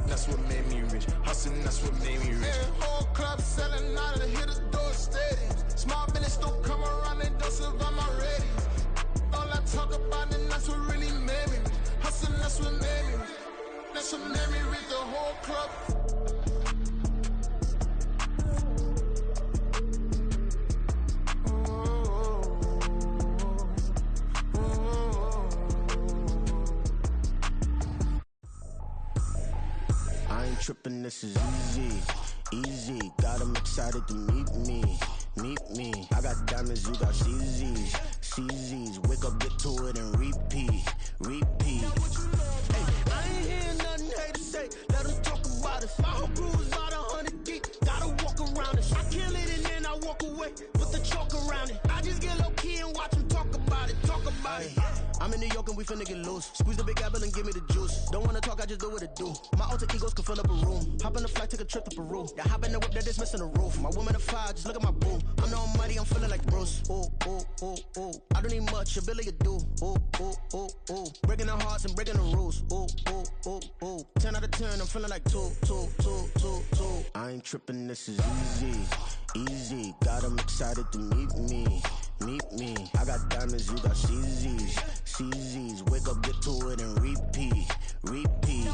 that's what made me rich. Hustling, that's what made me rich. Yeah, whole club selling out of hit the door stadiums. Small business don't come around and don't survive my ratings. All I talk about and that's what really made me rich. Hustling, that's what made me rich. That's what made me rich, the whole club. I ain't trippin', this is easy, easy. Got 'em excited to meet me, meet me. I got diamonds, you got CZs, CZs. Wake up, get to it and repeat, repeat. Hey, I ain't hearing nothing haters say, let 'em talk about us. My whole crew is about 100 deep, gotta walk around it. I kill it and then I walk away, put the chalk around it. I just get low key and watch 'em talk about it, talk about it. I'm in New York and we finna get loose. Squeeze the big apple and give me the juice. Don't wanna talk, I just do what it do. My alter egos can fill up a room. Hop in the flight, take a trip to Peru. Yeah, hop in the whip that is missing the roof. My woman a fire, just look at my boo. I'm the almighty, I'm feeling like Bruce. Ooh, ooh, ooh, ooh. I don't need much, a billy you do. Ooh, ooh, ooh, ooh. Breaking the hearts and breaking the rules. Ooh, ooh, ooh, ooh. 10 out of 10, I'm feeling like 2, 2, 2, 2, 2. I ain't tripping, this is easy, easy. Got 'em excited to meet me, meet me. I got diamonds, you got CZs, CZs. Wake up, get to it and repeat, repeat.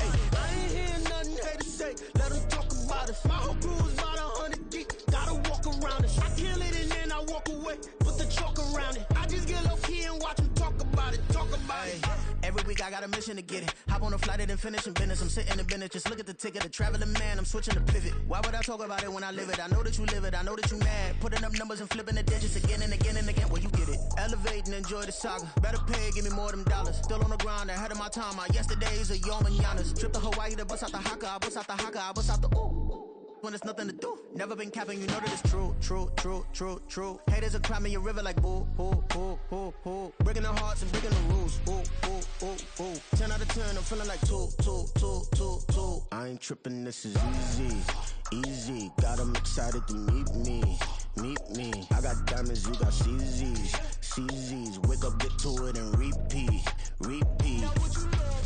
Hey, I ain't hearing nothing haters say, let 'em talk about us. My whole crew is about 100 deep, gotta walk around it. I kill it and then I walk away, put the chalk around it. I just get low key and watch 'em talk about it, talk about it. Every week I got a mission to get it. Hop on a flight and then finish in business. I'm sitting in business, just look at the ticket. A traveling man, I'm switching to pivot. Why would I talk about it when I live it? I know that you live it, I know that you mad. Putting up numbers and flipping the digits again and again and again. Well, you get it. Elevate and enjoy the saga. Better pay, give me more of them dollars. Still on the grind, ahead of my time. My yesterdays are your mananas. Trip to Hawaii to bust out the haka. I bust out the haka, I bust out the ooh. When there's nothing to do. Never been capping, you know that it's true, true, true, true, true. Haters are climbing your river like boo, boo, boo, boo, boo. Breaking the hearts and breaking the rules. Ooh, ooh, ooh, ooh. 10 out of 10, I'm feeling like 2, 2, 2, 2, 2. I ain't tripping, this is easy, easy. Got 'em excited to meet me, meet me. I got diamonds, you got CZs, CZs. Wake up, get to it and repeat, repeat.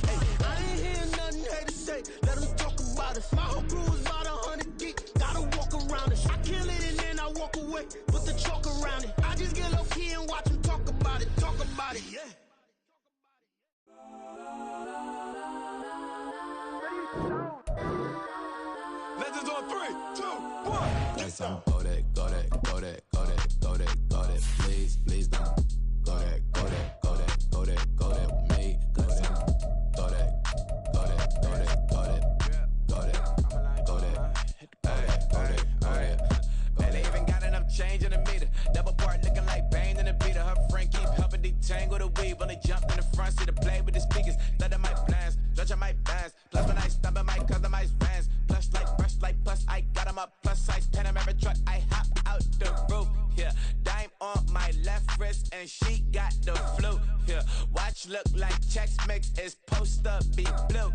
Hey, I ain't hearing nothing haters say, let 'em talk about us. My whole crew is about 100 deep, gotta walk around it. I kill it and then I walk away, put the chalk around it. I just get low key and watch 'em talk about it, talk about it, yeah. Legends on 3, 2, 1. Yes, I'm go that, go that, go that, go that, go that, go that. Please, please don't go that, go that, go that, go that, go that with me. Go that, go that, go that, go that, go that, go that, go that, go that. Man, they even got enough change in the meter. Double part looking like Bane in the beater. Her friend keep helping detangle the weave. When they jumped in the front seat to play with the speakers. Thunder my plans, stretch on my bands. Plus when I stumble my customized vans. Plush like brush like plus I got 'em up. Plus size Panamera truck. I hop out the roof. Yeah, dime on my left wrist and she got the flu. Yeah, watch look like Chex Mix is post up be blue.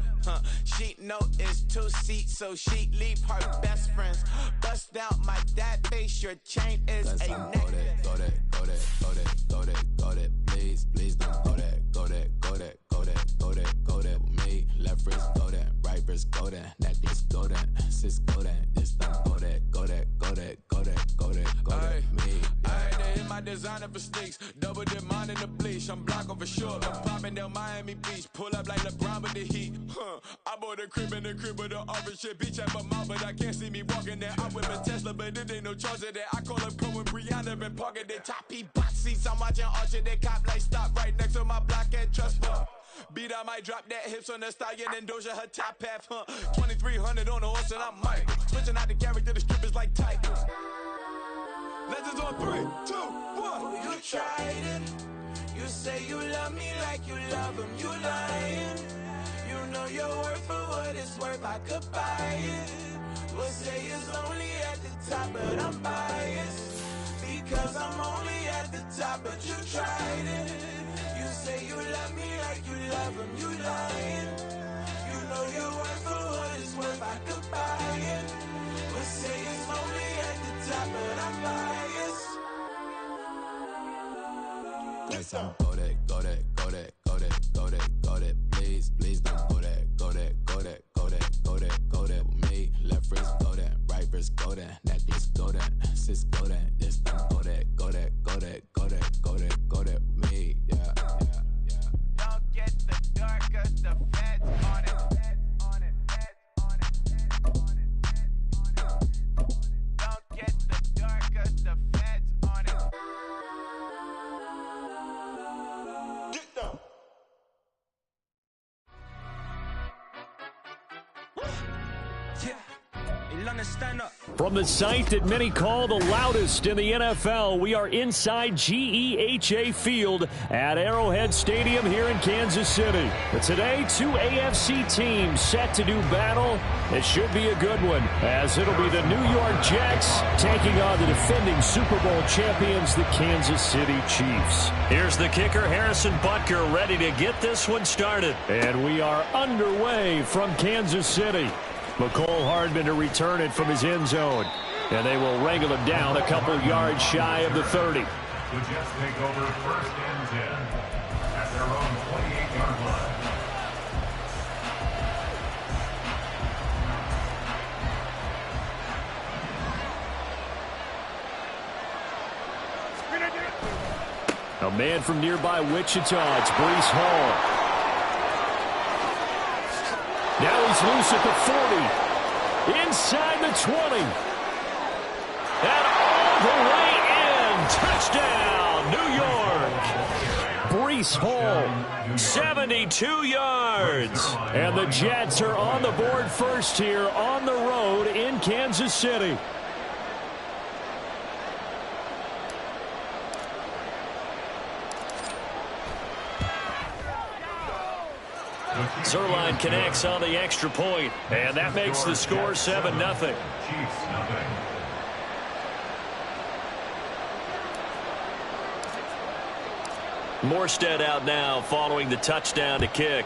She know it's 2 seats, so she leave her best friends. Bust out my dad face. Your chain is a neck. Go that, go that, go that, go that, go that, go that. Please, please don't go that, go that, go that, go that, go that, go that with me. Left wrist go that, right wrist go that, necklace go that, sis go that, this don't go that, go that, go that, go that, go that, go that with me. Alright, they hit my designer for sneaks. Double dip mine in the bleach. I'm blocking for sure. I'm popping down Miami Beach. Pull up like LeBron with the heat. I bought a crib in the crib with the office shit. Beach at my mouth, but I can't see me walking there. I'm with a Tesla, but it ain't no charge of that. I call up Cohen Brianna, been parking the top P box seats. I'm watching Archer, they cop like stop right next to my block at Trust Fund. Beat, I might drop that hips on the stallion and Doja her top half, 2300 on the horse and I'm Mike. Switching out the character, the strippers like Tigers. Legends on 3, 2, 1. Oh, you tried it. You say you love me like you love him. You lying. You know you're worth for what it's worth. I could buy it. We'll say it's only at the top, but I'm biased. Because I'm only at the top, but you tried it. You say you love me like you love him. You lying. You know you're worth for what it's worth. I could buy it. We'll say it's only at the top, but I'm biased. Yes, I'm go that, go that, go that, go that, go that, go that. Please, please don't go that, go that, go that, go From the site that many call the loudest in the NFL, we are inside GEHA Field at Arrowhead Stadium here in Kansas City. But today, two AFC teams set to do battle. It should be a good one, as it'll be the New York Jets taking on the defending Super Bowl champions, the Kansas City Chiefs. Here's the kicker, Harrison Butker, ready to get this one started. And we are underway from Kansas City. McCole Hardman to return it from his end zone. And they will wrangle him down a couple yards shy of the 30. The Jets take over 1st and 10 at their own 28-yard line. A man from nearby Wichita, it's Breece Hall. Now he's loose at the 40, inside the 20, and all the way in. Touchdown, New York. Breece Hall, 72 yards. And the Jets are on the board first here on the road in Kansas City. Zuerlein connects on the extra point, and that makes the score 7-0. Morstead out now following the touchdown to kick.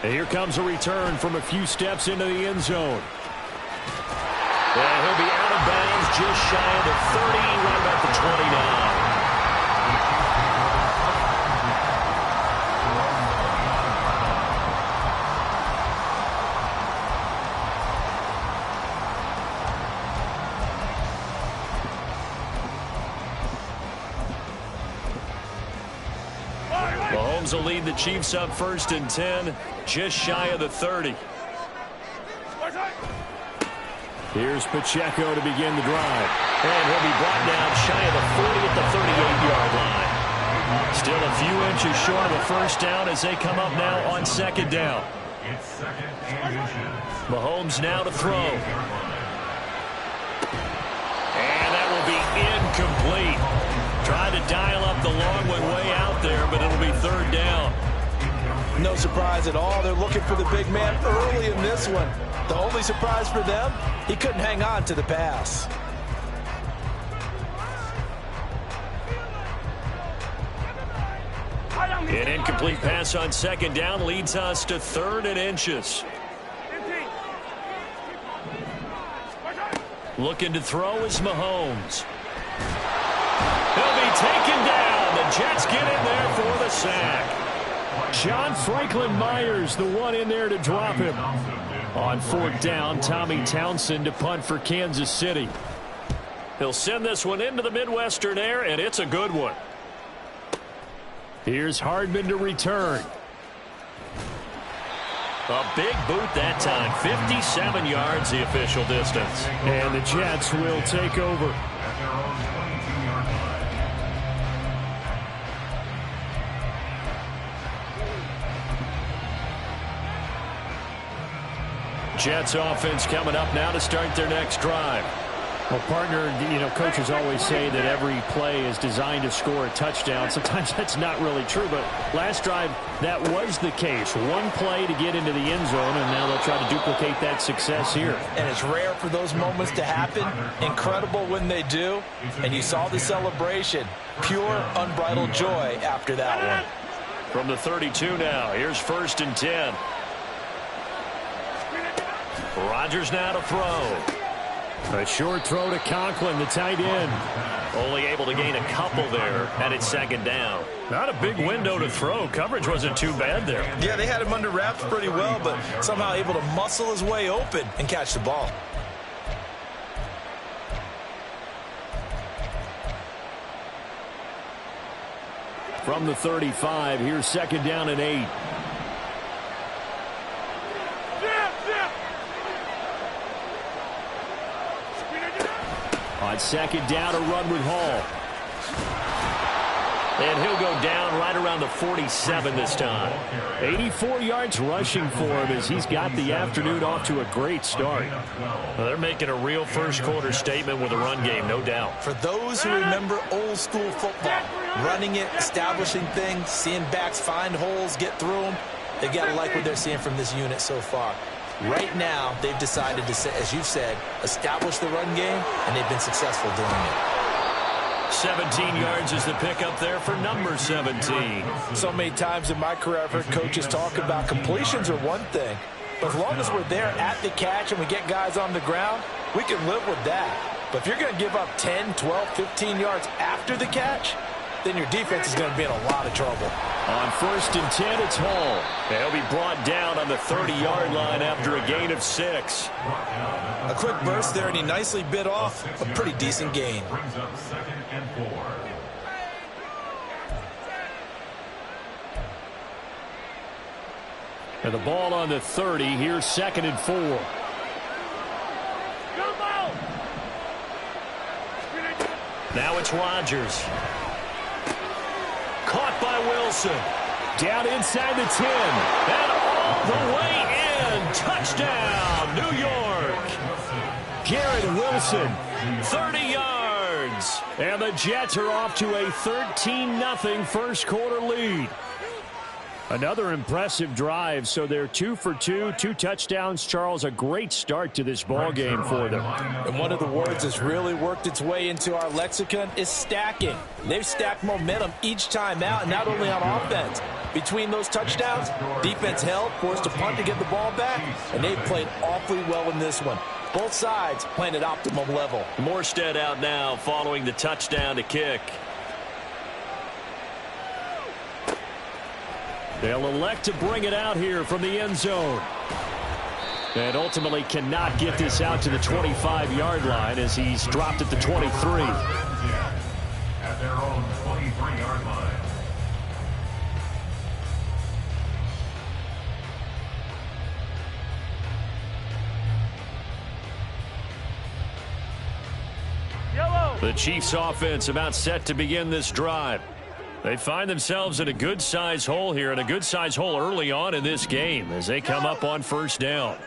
And here comes a return from a few steps into the end zone. And he'll be out of bounds just shy of the 30, right about the 29. Mahomes will lead the Chiefs up 1st and 10, just shy of the 30. Here's Pacheco to begin the drive. And he'll be brought down shy of the 40 at the 38-yard line. Still a few inches short of a first down as they come up now on 2nd down. Mahomes now to throw. And that will be incomplete. Tried to dial up the long one way out there, but it'll be 3rd down. No surprise at all. They're looking for the big man early in this one. The only surprise for them, he couldn't hang on to the pass. An incomplete pass on 2nd down leads us to 3rd and inches. Looking to throw is Mahomes. He'll be taken down. The Jets get in there for the sack. John Franklin Myers, the one in there to drop him. On 4th down, Tommy Townsend to punt for Kansas City. He'll send this one into the Midwestern air, and it's a good one. Here's Hardman to return. A big boot that time. 57 yards the official distance. And the Jets will take over. Jets offense coming up now to start their next drive. Well, partner, coaches always say that every play is designed to score a touchdown. Sometimes that's not really true, but last drive, that was the case. One play to get into the end zone, and now they'll try to duplicate that success here. And it's rare for those moments to happen. Incredible when they do. And you saw the celebration. Pure, unbridled joy after that one. From the 32 now, here's 1st and 10. Rodgers now to throw. A short throw to Conklin, the tight end. Only able to gain a couple there, and it's 2nd down. Not a big window to throw. Coverage wasn't too bad there. Yeah, they had him under wraps pretty well, but somehow able to muscle his way open and catch the ball. From the 35, here's 2nd down and 8. On 2nd down, a run with Hall. And he'll go down right around the the 47 this time. 84 yards rushing for him as he's got the afternoon off to a great start. Well, they're making a real first-quarter statement with a run game, no doubt. For those who remember old-school football, running it, establishing things, seeing backs find holes, get through them, they've got to like what they're seeing from this unit so far. Right now, they've decided to, as you've said, establish the run game, and they've been successful doing it. 17 yards is the pickup there for number 17. So many times in my career, I've heard coaches talk about completions are one thing, but as long as we're there at the catch and we get guys on the ground, we can live with that. But if you're going to give up 10, 12, 15 yards after the catch, then your defense is going to be in a lot of trouble. On 1st and 10, it's Hall. They'll be brought down on the 30-yard line after a gain of 6. A quick burst there, and he nicely bit off a pretty decent gain. Brings up 2nd and 4. And the ball on the 30. Here's 2nd and 4. Now it's Rodgers. Caught by Wilson. Down inside the 10. And all the way in. Touchdown, New York. Garrett Wilson, 30 yards. And the Jets are off to a 13-0 first-quarter lead. Another impressive drive, so they're 2 for 2, 2 touchdowns. Charles, a great start to this ball game for them. And one of the words that's really worked its way into our lexicon is stacking. They've stacked momentum each time out, and not only on offense. Between those touchdowns, defense held, forced a punt to get the ball back, and they've played awfully well in this one. Both sides playing at optimum level. Morstead out now following the touchdown to kick. They'll elect to bring it out here from the end zone. And ultimately cannot get this out to the 25-yard line as he's dropped at the 23. At their own 23-yard line. The Chiefs offense about set to begin this drive. They find themselves in a good-sized hole here, and a good-sized hole early on in this game as they come up on 1st down.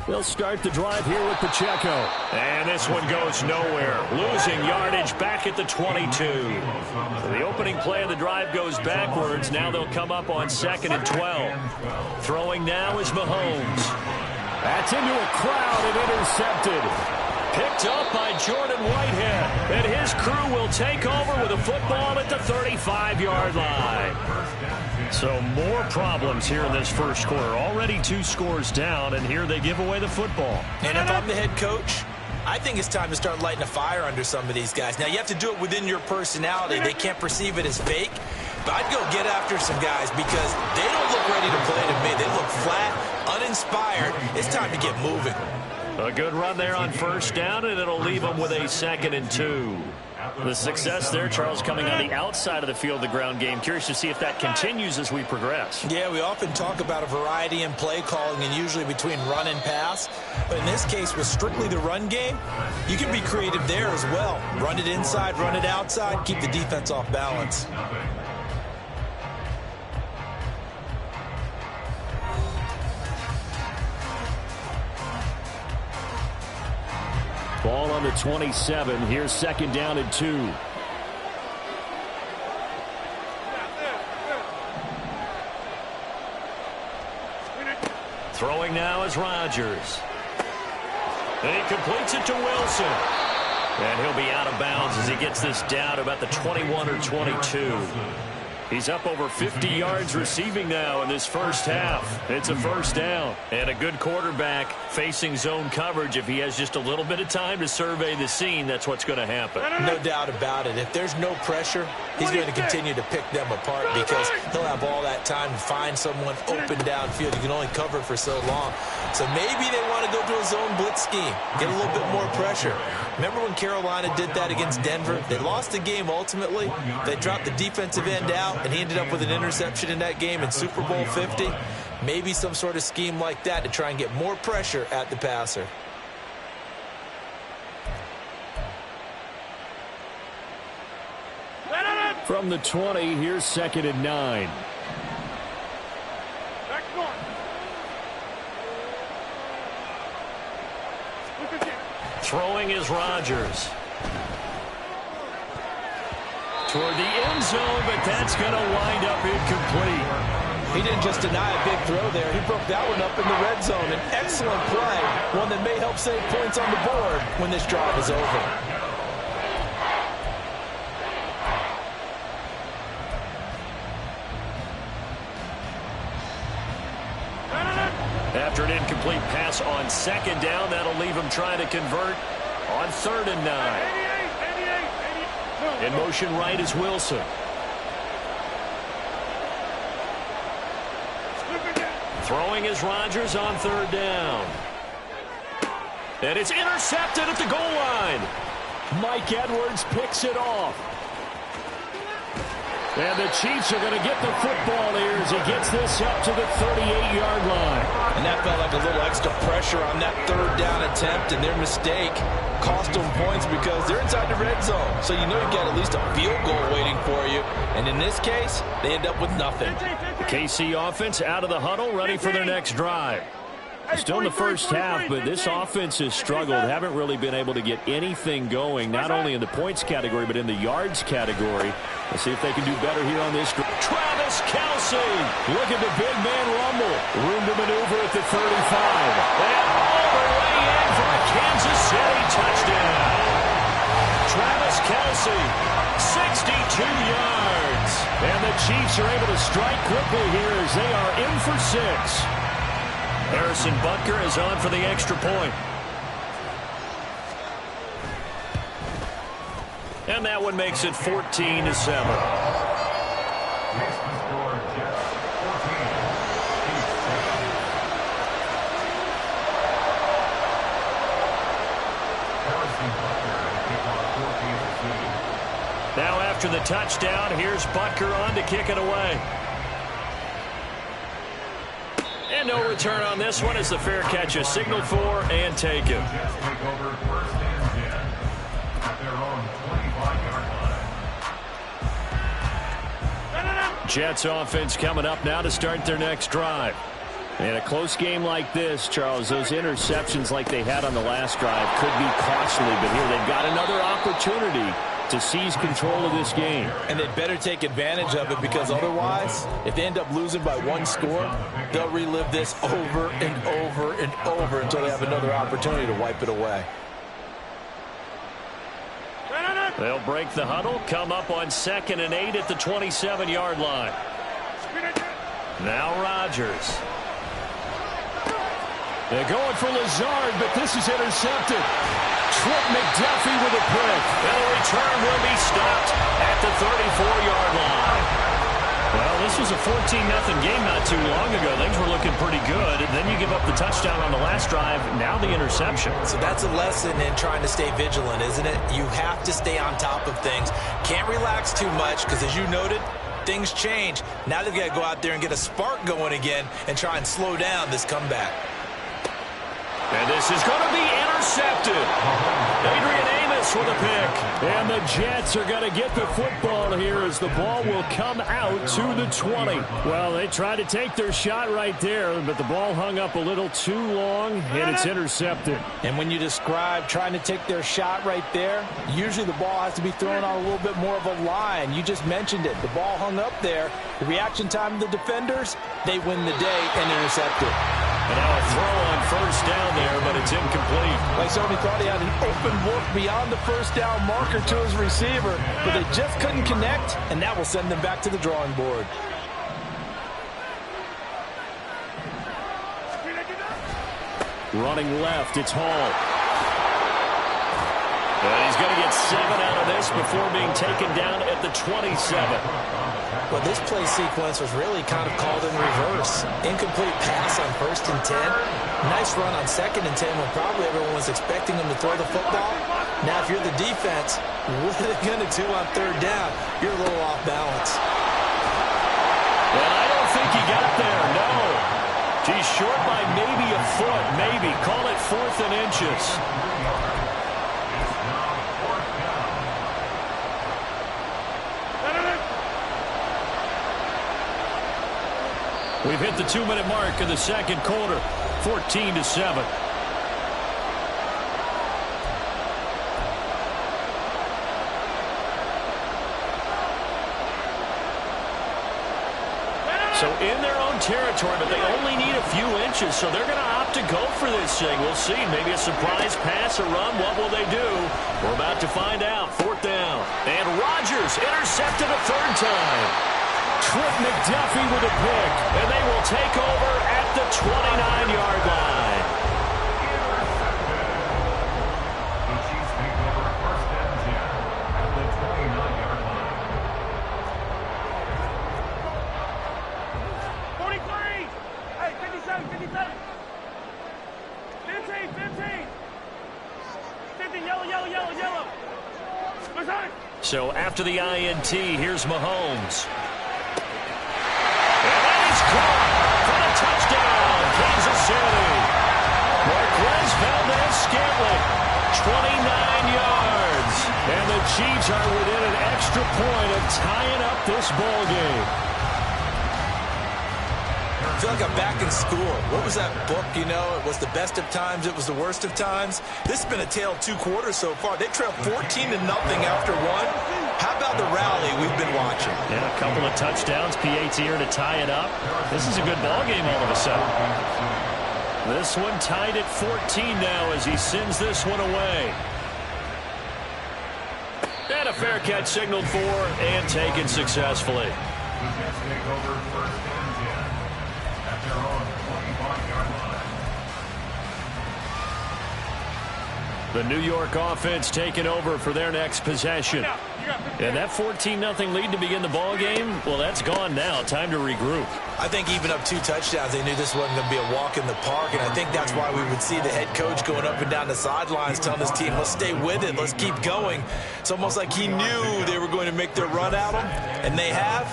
They'll start the drive here with Pacheco. And this one goes nowhere. Losing yardage back at the 22. So the opening play of the drive goes backwards. Now they'll come up on 2nd and 12. Throwing now is Mahomes. That's into a crowd and intercepted. Picked up by Jordan Whitehead. And his crew will take over with a football at the 35-yard line. So more problems here in this first quarter. Already 2 scores down, and here they give away the football. And if I'm the head coach, I think it's time to start lighting a fire under some of these guys. Now, you have to do it within your personality. They can't perceive it as fake. But I'd go get after some guys because they don't look ready to play to me. They look flat, uninspired. It's time to get moving. A good run there on 1st down, and it'll leave them with a 2nd and 2. The success there, Charles, coming on the outside of the field, the ground game. Curious to see if that continues as we progress. Yeah, we often talk about a variety in play calling and usually between run and pass. But in this case, with strictly the run game, you can be creative there as well. Run it inside, run it outside, keep the defense off balance. Ball on the 27. Here's 2nd down and 2. Throwing now is Rodgers. And he completes it to Wilson. And he'll be out of bounds as he gets this down about the 21 or 22. He's up over 50 yards receiving now in this first half. It's a 1st down. And a good quarterback facing zone coverage. If he has just a little bit of time to survey the scene, that's what's going to happen. No doubt about it. If there's no pressure, he's going to continue to pick them apart because he'll have all that time to find someone open downfield. You can only cover for so long. So maybe they want to go to a zone blitz scheme, get a little bit more pressure. Remember when Carolina did that against Denver? They lost the game ultimately. They dropped the defensive end out, and he ended up with an interception in that game in Super Bowl 50. Maybe some sort of scheme like that to try and get more pressure at the passer. From the 20, here's 2nd and 9. Throwing is Rodgers. Toward the end zone, but that's going to wind up incomplete. He didn't just deny a big throw there. He broke that one up in the red zone. An excellent play, one that may help save points on the board when this drive is over. After an incomplete pass on 2nd down, that'll leave him trying to convert on 3rd and 9. In motion right is Wilson. Throwing is Rodgers on 3rd down. And it's intercepted at the goal line. Mike Edwards picks it off. And the Chiefs are going to get the football here as he gets this up to the 38-yard line. And that felt like a little extra pressure on that 3rd down attempt, and their mistake cost them points because they're inside the red zone. So you know you got at least a field goal waiting for you. And in this case, they end up with nothing. The KC offense out of the huddle, ready for their next drive. Still in the first half, but this offense has struggled. Haven't really been able to get anything going, not only in the points category, but in the yards category. Let's see if they can do better here on this. Travis Kelce. Look at the big man rumble. Room to maneuver at the 35. And all the way in for a Kansas City touchdown. Travis Kelce, 62 yards. And the Chiefs are able to strike quickly here as they are in for 6. Harrison Butker is on for the extra point. And that one makes it 14-7. Now after the touchdown, here's Butker on to kick it away. And no return on this one as the fair catch is signaled for and taken. Jets offense coming up now to start their next drive. In a close game like this, Charles, those interceptions like they had on the last drive could be costly, but here they've got another opportunity to seize control of this game. And they'd better take advantage of it because otherwise, if they end up losing by 1 score, they'll relive this over and over and over until they have another opportunity to wipe it away. They'll break the huddle, come up on 2nd and 8 at the 27-yard line. Now Rodgers. They're going for Lazard, but this is intercepted. Trent McDuffie with a pick. And the return will be stopped at the 34-yard line. Well, this was a 14-0 game not too long ago. Things were looking pretty good. And then you give up the touchdown on the last drive. Now the interception. So that's a lesson in trying to stay vigilant, isn't it? You have to stay on top of things. Can't relax too much because, as you noted, things change. Now they've got to go out there and get a spark going again and try and slow down this comeback. And this is going to be intercepted. Adrian Amos with a pick. And the Jets are going to get the football here as the ball will come out to the 20. Well, they tried to take their shot right there, but the ball hung up a little too long, and it's intercepted. And when you describe trying to take their shot right there, usually the ball has to be thrown on a little bit more of a line. You just mentioned it. The ball hung up there. The reaction time of the defenders, they win the day and intercept it. And now a throw on first down there, but it's incomplete. Like somebody thought he had an open look beyond the first down marker to his receiver, but they just couldn't connect, and that will send them back to the drawing board. Running left, it's Hall. And he's going to get 7 out of this before being taken down at the 27. Well, this play sequence was really kind of called in reverse. Incomplete pass on 1st and 10. Nice run on 2nd and 10 when probably everyone was expecting him to throw the football. Now, if you're the defense, what are they going to do on 3rd down? You're a little off balance. And I don't think he got there, no. He's short by maybe a foot, maybe. Call it 4th and inches. We've hit the 2-minute mark of the second quarter, 14-7. So in their own territory, but they only need a few inches, so they're going to opt to go for this thing. We'll see. Maybe a surprise pass, a run. What will they do? We're about to find out. 4th down. And Rodgers intercepted a 3rd time. Trip McDuffie with a pick, and they will take over at the 29-yard line. The Chiefs take over 1st and 10 at the 29-yard line. 43! Hey, 57, 57! 15, 15! 50, yellow, yellow, yellow, yellow! So after the INT, here's Mahomes. And that is caught for the touchdown, Kansas City. Marquez Valdez-Scantling, 29 yards. And the Chiefs are within an extra point of tying up this ball game. I feel like I'm back in school. What was that book, you know? It was the best of times. It was the worst of times. This has been a tale of 2 quarters so far. They trailed 14-0 after 1. How about the rally we've been watching? Yeah, a couple of touchdowns, PAT here to tie it up. This is a good ball game all of a sudden. This one tied at 14 now as he sends this one away. And a fair catch signaled for and taken successfully. The Jets take over 1st and 10 at their own 25-yard line. The New York offense taking over for their next possession. And that 14-0 lead to begin the ball game, well, that's gone now. Time to regroup. I think even up 2 touchdowns, they knew this wasn't going to be a walk in the park, and I think that's why we would see the head coach going up and down the sidelines telling his team, let's stay with it, let's keep going. It's almost like he knew they were going to make their run at him, and they have.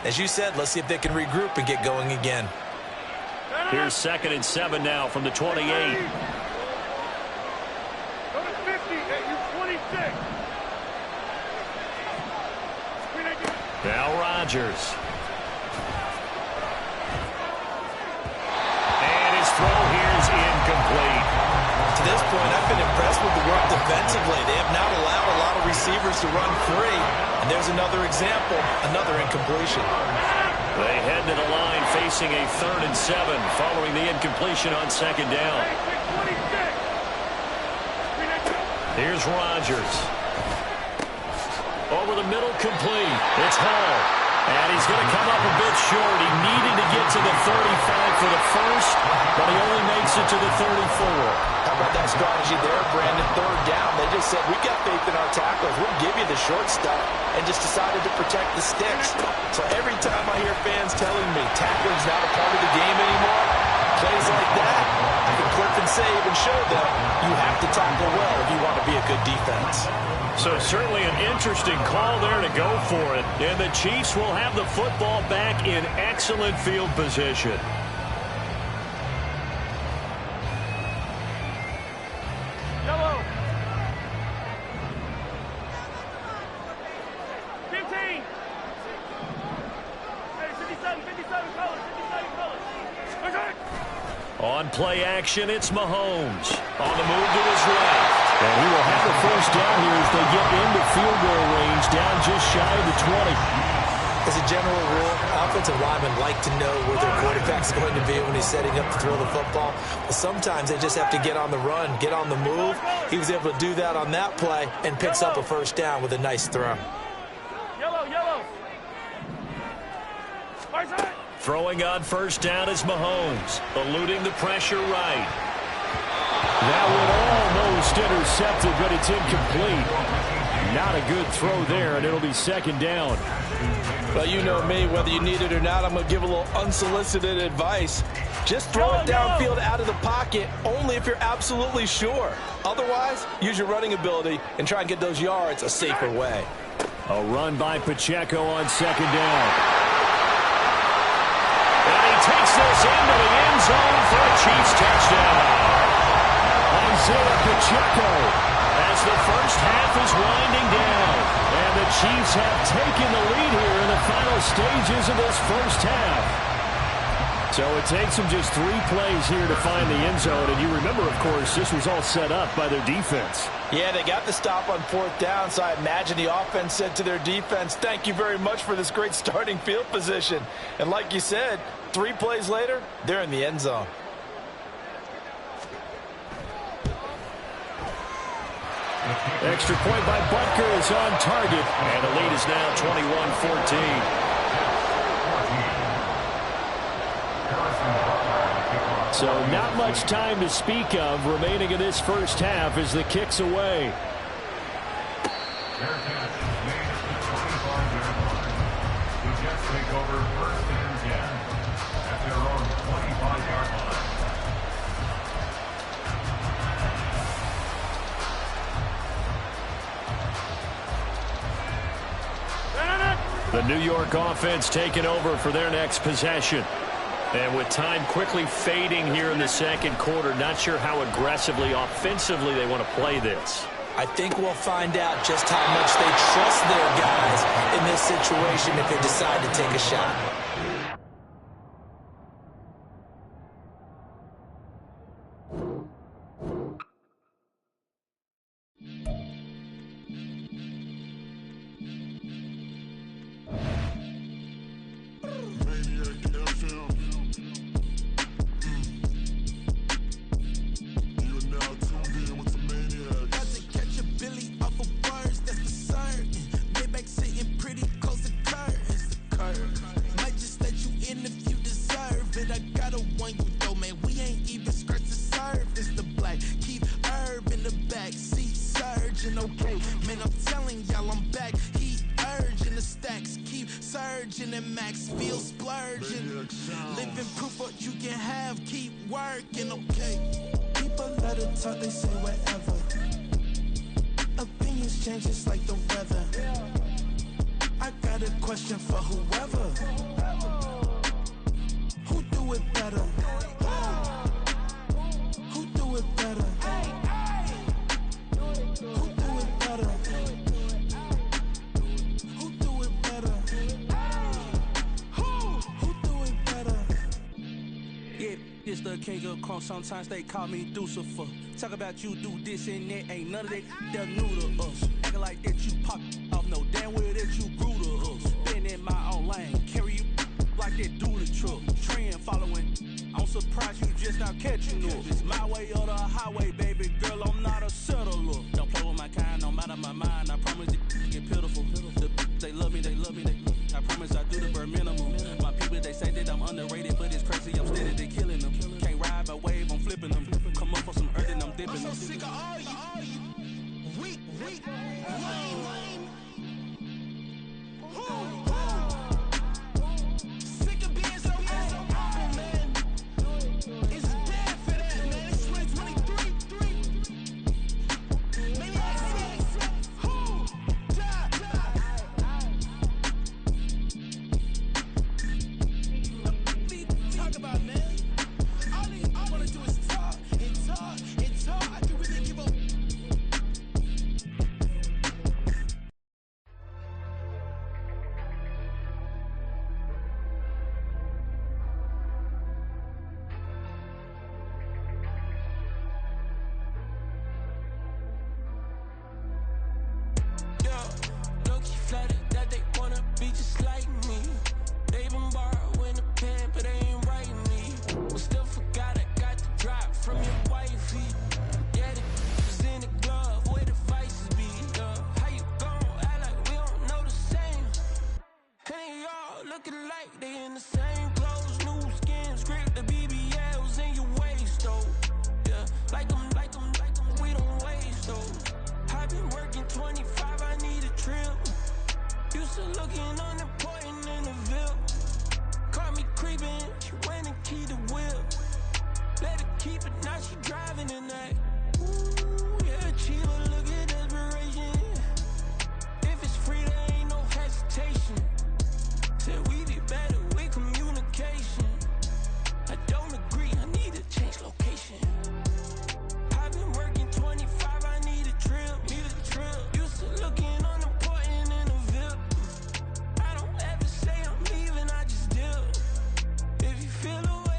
As you said, let's see if they can regroup and get going again. Here's 2nd and 7 now from the 28. Go to 50, and you 26. Now Rodgers. And his throw here is incomplete. To this point, I've been impressed with the work defensively. They have not allowed a lot of receivers to run free. And there's another example, another incompletion. They head to the line facing a 3rd and 7 following the incompletion on 2nd down. Here's Rodgers. Over the middle, complete. It's Hall. And he's going to come up a bit short. He needed to get to the 35 for the first, but he only makes it to the 34. How about that strategy there, Brandon? 3rd down. They just said, we got faith in our tacklers. We'll give you the short stuff, and just decided to protect the sticks. So every time I hear fans telling me tackling's not a part of the game anymore, plays like that, I can clip and save and show them you have to tackle well if you want to be a good defense. So certainly an interesting call there to go for it. And the Chiefs will have the football back in excellent field position. Yellow. 15. Hey, 57, 57 colors, 57 colors. On play action, it's Mahomes. On the move to his right. And he will have the first down here as they get into field goal range, down just shy of the 20. As a general rule, offensive linemen like to know where their quarterback's going to be when he's setting up to throw the football. But sometimes they just have to get on the run, get on the move. He was able to do that on that play and picks up a first down with a nice throw. Yellow, yellow. Throwing on first down is Mahomes, eluding the pressure right. That one almost intercepted, but it's incomplete. Not a good throw there, and it'll be 2nd down. Well, you know me, whether you need it or not, I'm going to give a little unsolicited advice. Just throw it downfield out of the pocket, only if you're absolutely sure. Otherwise, use your running ability and try and get those yards a safer way. A run by Pacheco on 2nd down. And he takes this into the end zone for a Chiefs touchdown. Isaiah Pacheco as the first half is winding down. And the Chiefs have taken the lead here in the final stages of this first half. So it takes them just 3 plays here to find the end zone. And you remember, of course, this was all set up by their defense. Yeah, they got the stop on 4th down, so I imagine the offense said to their defense, thank you very much for this great starting field position. And like you said, 3 plays later, they're in the end zone. Extra point by Butker is on target. And the lead is now 21-14. So not much time to speak of remaining in this first half as the kick's away. The New York offense taking over for their next possession. And with time quickly fading here in the second quarter, not sure how aggressively, offensively they want to play this. I think we'll find out just how much they trust their guys in this situation if they decide to take a shot. Sometimes they call me Lucifer. Talk about you do this and that. Ain't none of that. They're new to us. Acting like that you pop off. No damn well that you grew to us. Been in my own lane. Carry you like that dually truck. Trend following. I'm surprised you just not catching up. It's my way or the highway, baby girl. I'm not a settler. Don't play with my kind. No matter my mind. I promise it get pitiful. They love me. They love me. I promise I do the bare minimum. My people, they say that I'm underrated, but it's crazy. I'm steady. They killing them. Can't ride my wave. I'm flipping them. Come up for some earth and I'm dipping them. I'm so sick of all you. Weak, lame. Sick of being so open, man. It's dead for that, man. It's 2023. Maniacs. Who? Die. Talk about, man. All I wanna do is talk and talk and talk. I can really give up. Feel away.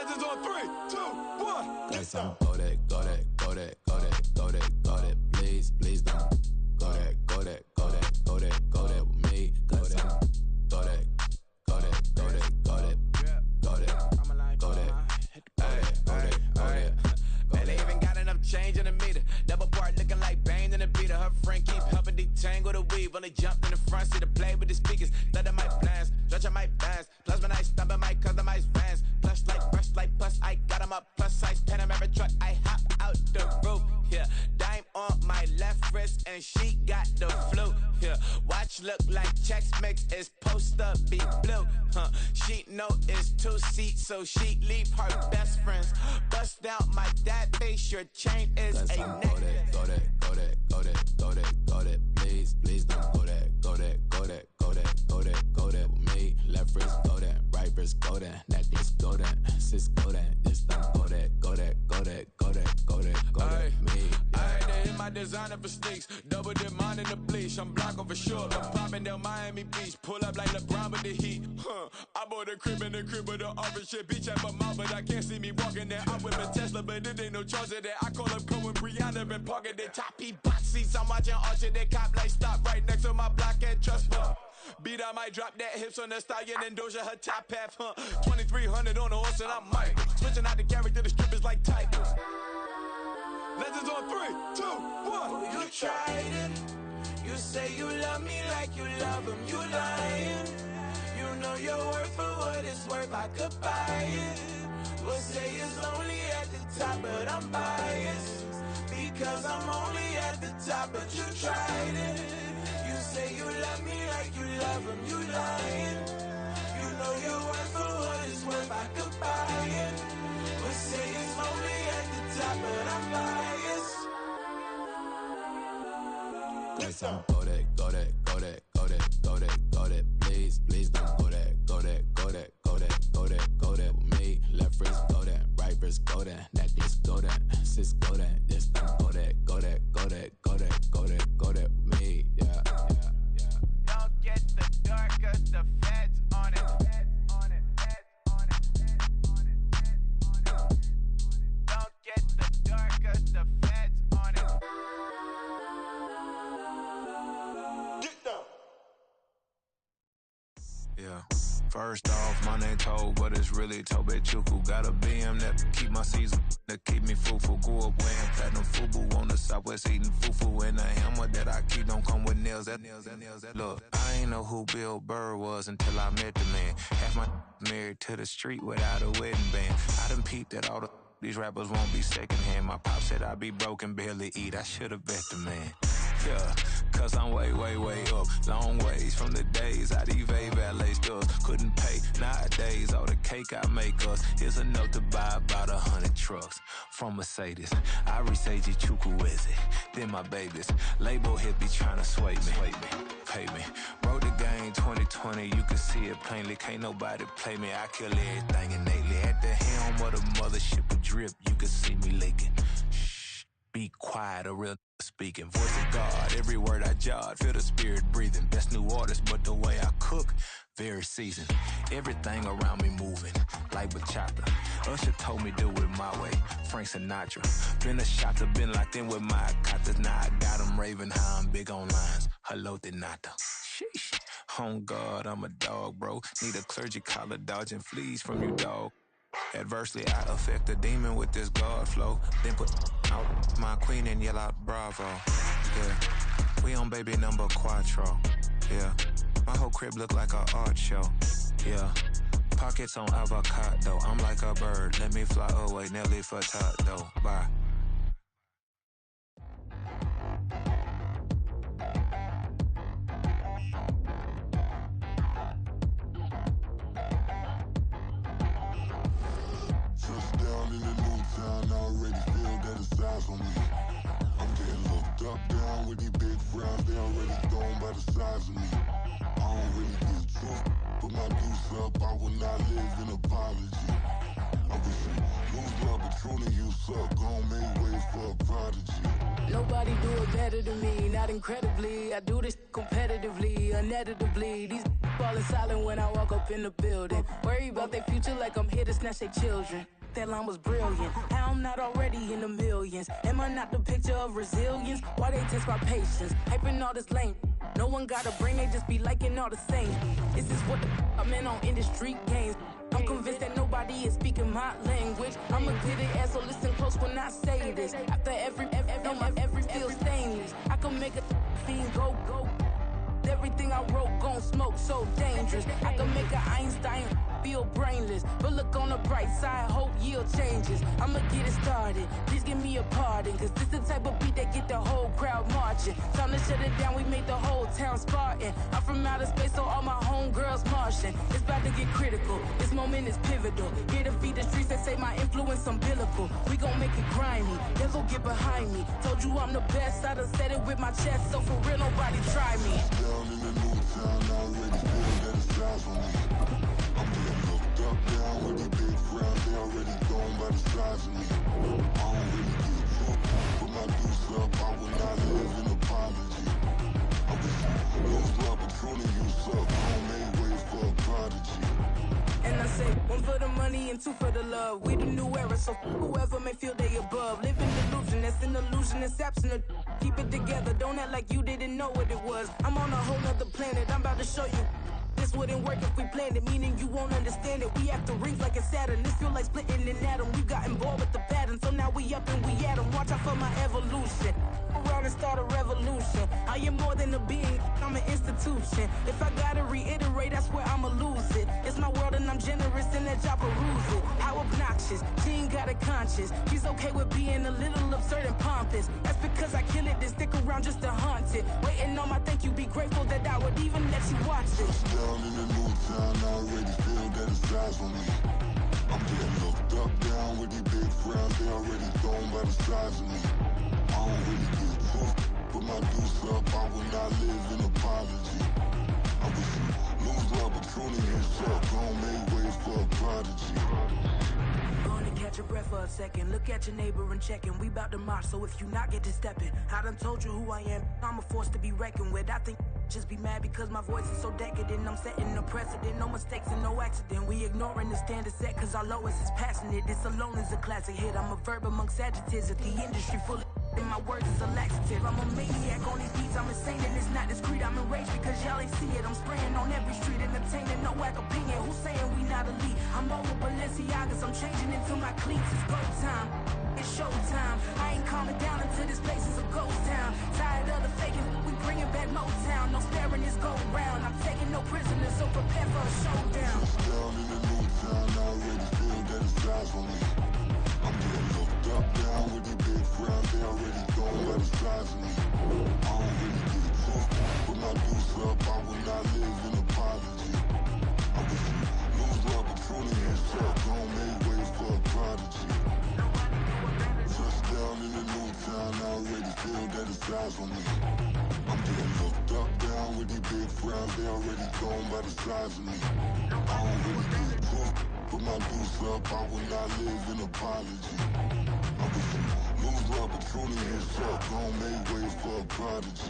Legends on 3, 2, 1. Got some Kodak, Kodak, Kodak, Kodak, Kodak, Kodak. Please, please don't. Kodak, Kodak, Kodak, Kodak, Kodak with me. Kodak, Kodak, Kodak, Kodak, Kodak, Kodak, Kodak, Kodak, Kodak. Man, they even got enough change in the meter. Double part looking like Bane in the beater. Her friend keep helping detangle the weave. Only jumped in the front seat to play with the speakers. Thought I might blast, stretch I might pass. Plus when I stumble, I might customize fans. Plush like brush like plus I got them up. Plus size Panamera truck, I hop out the roof. Yeah, dime on my left wrist and she got the flu. Yeah, watch look like checks mix is post up be blue. She know it's 2 seats, so she leave her best friends. Bust down my dad face, your chain is a necklace. Kodak, Kodak, Kodak, Kodak, Kodak. Please, please don't Kodak, Kodak, Kodak, Kodak, Kodak, Kodak with me. Left wrist Kodak, right wrist Kodak, necklace Kodak, sis Kodak. This don't Kodak, Kodak, Kodak, Kodak, Kodak, Kodak, me. I had to hit my designer for sneaks. Double dip mine in the bleach. I'm blocking for sure. I'm popping down Miami Beach. Pull up like LeBron with the heat. I bought a crib in the crib with the orange shit. Beach at my mouth, but I can't see me walking there. I'm with a Tesla, but it ain't no charge of that. I call up Cohen, Brianna, and parking the top P box seats. I'm watching Archer, they cop like stop right next to my block and trust fund. Beat, I might drop that hips on the stallion and Doja her top half, 2300 on the horse and I might. Switching out the character, the strippers like Tigers. Legends on 3, 2, 1. You tried it. You say you love me like you love him. You lying. You know your worth for what it's worth. I could buy it. We'll say it's only at the top, but I'm biased because I'm only at the top. But you tried it. You say you love me like you love him. You lying. You know your worth for what it's worth. I could buy it. We'll say it's only at the top, but I'm biased. Got some Kodak, Kodak, Kodak, Kodak, Kodak, Kodak. Please, please don't Kodak, Kodak, Kodak, Kodak, Kodak, Kodak with me. Left wrist Kodak, right wrist Kodak, necklace Kodak, sis Kodak. This don't Kodak, Kodak, Kodak, Kodak, Kodak, Kodak with me. Yeah, yeah, yeah. Don't get the dark 'cause the feds on it. Don't get the dark 'cause the feds on it. Yeah. First off, my name Tobe, but it's really Tobe Chuku. Got a BM that keep my season, that keep me fufu. Grew up wearing platinum fubu on the Southwest eating fufu. And a hammer that I keep don't come with nails. Look, I ain't know who Bill Burr was until I met the man. Half my married to the street without a wedding band. I done peeped that all these rappers won't be secondhand. My pop said I'd be broken, barely eat. I should've bet the man. Yeah, cause I'm way, way, way up. Long ways from the days I these valet stores couldn't pay. Nowadays, all the cake I make us is enough to buy about 100 trucks from Mercedes. I resage Chukwueze, then my babies. Label hit be trying to sway me, pay me. Wrote the game 2020, you can see it plainly. Can't nobody play me, I kill everything innately. At the helm of the mothership with drip, you can see me leaking. Shh, be quiet, a real speaking. Voice of God, every word I jot, feel the spirit breathing. Best new artist, but the way I cook, very seasoned. Everything around me moving, like bachata. Usher told me do it my way, Frank Sinatra. Been a shotter, been locked in with my katas. Now I got them raving how I'm big on lines. Hello, Denata. Sheesh. On God, I'm a dog, bro. Need a clergy collar, dodging fleas from you, dog. Adversely, I affect the demon with this God flow. Then put out my queen and yell out bravo. Yeah, we on baby number quattro. Yeah, my whole crib look like an art show. Yeah, pockets on avocado. I'm like a bird, let me fly away. Nelly Furtado, bye. Touchdown in the new town, I already feel that it's eyes on me. I'm getting looked up, down with these big frowns, they already thrown by the size of me. I don't really give truth, put my deuce up, I will not live in apology. I wish you lose love, but truly you suck, gon' make way for a prodigy. Nobody do it better than me, not incredibly. I do this competitively, uneditably. These falling silent when I walk up in the building. Worry about their future like I'm here to snatch their children. That line was brilliant. How I'm not already in the millions? Am I not the picture of resilience? Why they test my patience? Hyping all this lame. No one got a brain, they just be liking all the same. This is what the I'm in on industry games. I'm convinced that nobody is speaking my language. I'm a good ass, so listen close when I say this. After every feel stainless. I can make a fiend go. Everything I wrote gon' smoke, so dangerous. I can make an Einstein feel brainless. But look on the bright side, hope yield changes. I'ma get it started, please give me a pardon. Cause this the type of beat that get the whole crowd marching. Time to shut it down, we made the whole town Spartan. I'm from outer space, so all my homegirls Martian. It's about to get critical, this moment is pivotal. Here to feed the streets that say my influence umbilical. We gon' make it grimy, they'll go get behind me. Told you I'm the best, I done said it with my chest. So for real, nobody try me. Down in the new town, already feel that it's time for me. I'm getting looked up, down with the big crowd. They already gone by the size of me. I don't really give a fuck. Put my deuce up, I will not live in apology. I wish you lose love, but truly you suck. I don't make way for a prodigy. And I say, one for the money and two for the love. We the new era, so whoever may feel they above. Live in delusion, that's an illusion, it's absent. Keep it together, don't act like you didn't know what it was. I'm on a whole nother planet, I'm about to show you. This wouldn't work if we planned it, meaning you won't understand it. We have to rings like it's Saturn. This feel like splitting an atom. We got involved with the pattern, so now we up and we at 'em. Watch out for my evolution. Around and start a revolution. I am more than a being, I'm an institution. If I gotta reiterate, that's where I'ma lose it. It's my world and I'm generous and that y'all peruse it. How obnoxious, she ain't got a conscience. She's okay with being a little absurd and pompous. That's because I kill it, then stick around just to haunt it. Waiting on my thank you, be grateful that I would even let you watch this. Down in the new town, already feel that it's time for me. I'm getting looked up, down with the big crowd. They already gone by the size of me. I don't really give a fuck. Put my deuce up, I will not live in apology. I wish you lose love, but truly you suck. Don't make way for a prodigy. Gonna catch your breath for a second. Look at your neighbor and checking. We bout to march, so if you not get to stepping. I done told you who I am. I'm a force to be reckoned with. I think just be mad because my voice is so decadent. I'm setting a precedent, no mistakes and no accident. We ignoring the standard set cause our lowest is passionate. This alone is a classic hit. I'm a verb amongst adjectives. If the industry full of and my words is a laxative. I'm a maniac on these beats, I'm insane and it's not discreet. I'm enraged because y'all ain't see it. I'm spraying on every street, entertaining, no whack opinion. Who's saying we not elite? I'm over Balenciagas, I'm changing into my cleats. It's go time, it's show time. I ain't calming down until this place is a ghost town. Tired of the faking, we bringing back Motown. No sparing this go round. I'm taking no prisoners, so prepare for a showdown. Down in the new town, already feel that it's time for me. I'm getting looked up, down with the big crowd. They already gone by the size of me. I don't really give a fuck. Put my deuce up, I will not live in apology. I wish you lose love, but truly you suck. Don't make way for a prodigy. Touchdown in the new town, already feel that it's time for me. I'm getting looked up, down with the big crowd. They already gone by the size of me. I don't really give a fuck. Put my deuce up, I will not live in apology. I wish you lose love, but truly you suck. Don't make way for a prodigy.